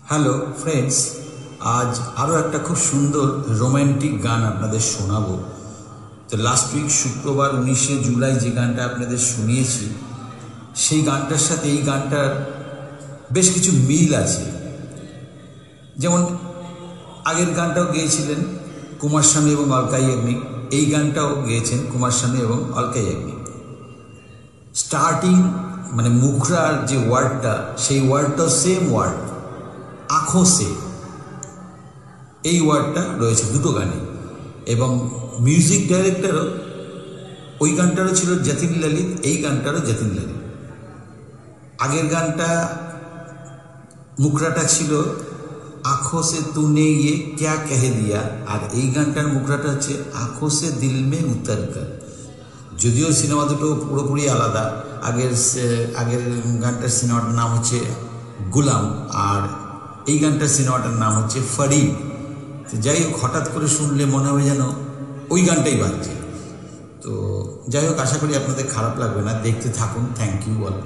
Hello friends, আজ আরও একটা খুব সুন্দর রোম্যান্টিক গান আপনাদের শোনাবো। তো লাস্ট উইক শুক্রবার 19শে জুলাই যে গানটা আপনাদের শুনিয়েছি, সেই গানটার সাথে এই গানটার বেশ কিছু মিল আছে। যেমন আগের গানটাও গেয়েছিলেন কুমার শানু এবং অলকা ইয়াগনিক, এই গানটাও গেয়েছেন কুমার শানু এবং অলকা ইয়াগনিক। স্টার্টিং মানে মুখরার যে ওয়ার্ডটা, সেই ওয়ার্ডটাও সেম ওয়ার্ড, আঁখো সে, এই ওয়ার্ডটা রয়েছে দুটো গানে। এবং মিউজিক ডাইরেক্টরও ওই গানটারও ছিল যতীন ললিত, এই গানটারও যতীন ললিত। আগের গানটা মুখরাটা ছিল আঁখো সে তুনে ইয়ে ক্যা কহে দিয়া, আর এই গানটার মুখরাটা হচ্ছে আঁখো সে দিল মে উতর কর। যদিও সিনেমা দুটো পুরোপুরি আলাদা। আগের গানটার সিনেমাটার নাম হচ্ছে গুলাম, আর এই গানটার সিনেমাটার নাম হচ্ছে ফরিদ। তো যাই হোক, হঠাৎ করে শুনলে মনে হবে যেন ওই গানটাই বাজছে। তো যাই হোক, আশা করি আপনাদের খারাপ লাগবে না, দেখতে থাকুন। Thank you all.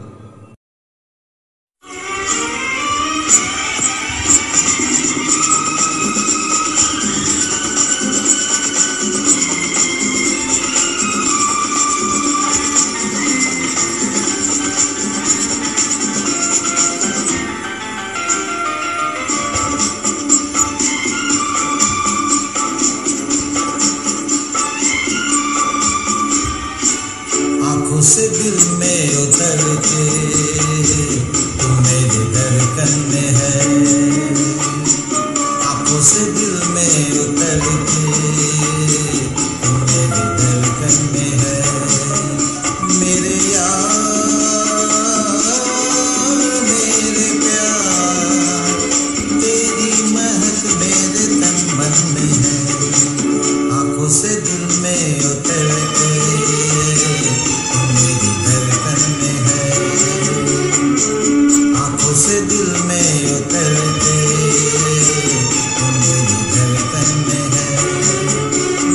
आँखों से दिल में उतर के तू मेरे धड़कन में है, आँखों से दिल में उतर के तू मेरे धड़कन में है। मेरे यार मेरे प्यार, तेरी महक मेरे तन मन में है। आँखों से दिल में उतर के दिल में उतर के मेरी धड़कन में है।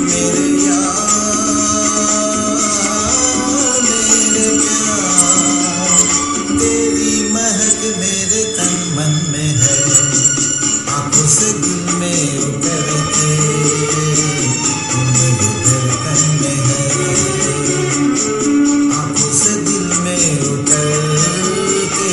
मेरे यार मेरे प्यार, तेरी महक मेरे तन मन में है। आँखों से दिल में उतर के मेरी धड़कन में है। आँखों से दिल में उतर के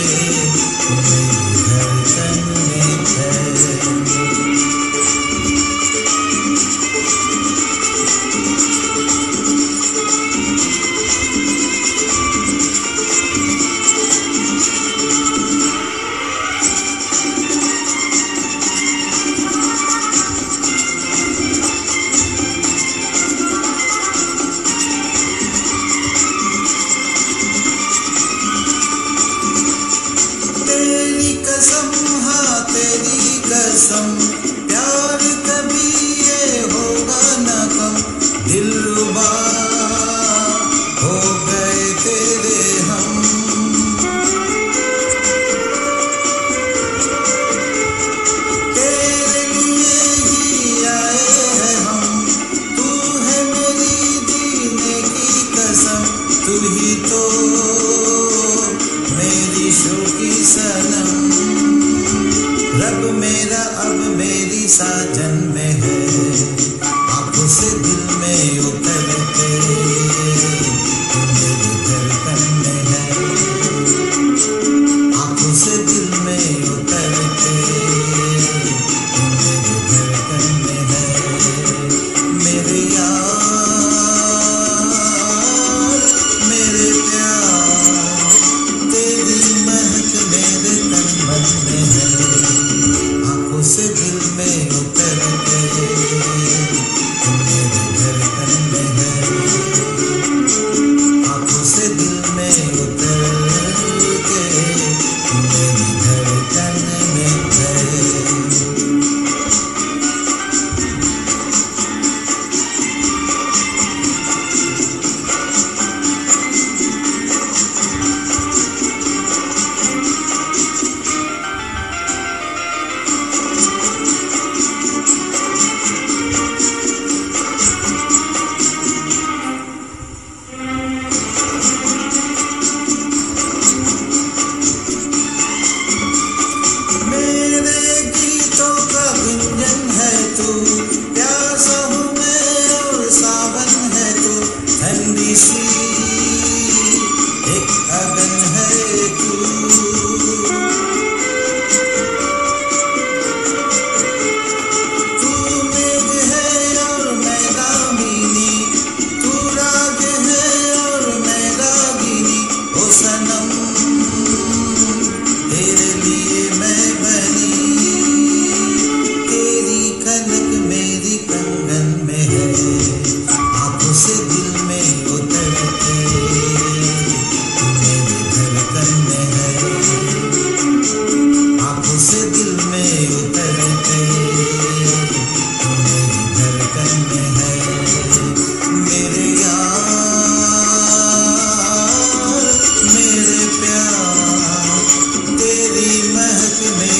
कसम प्यार कभी ये होगा न कम, दिलरुबा हो गए तेरे हम। तेरे लिए ही आए हैं हम, तू है मेरी जीने की कसम। तू ही तो मेरी शौकी सनम, रब मेरा अब मेरी साजन में है। आँखों से दिल में उतर के मेरी धड़कन में है। आँखों से दिल में उतर के मेरी धड़कन में है। मेरे यार मेरे प्यार, तेरी महक मेरे तन मन में है। आँखों से दिल में उतर के मेरी धड़कन में है। आँखों से दिल में उतर के मेरी धड़कन में है। में नहीं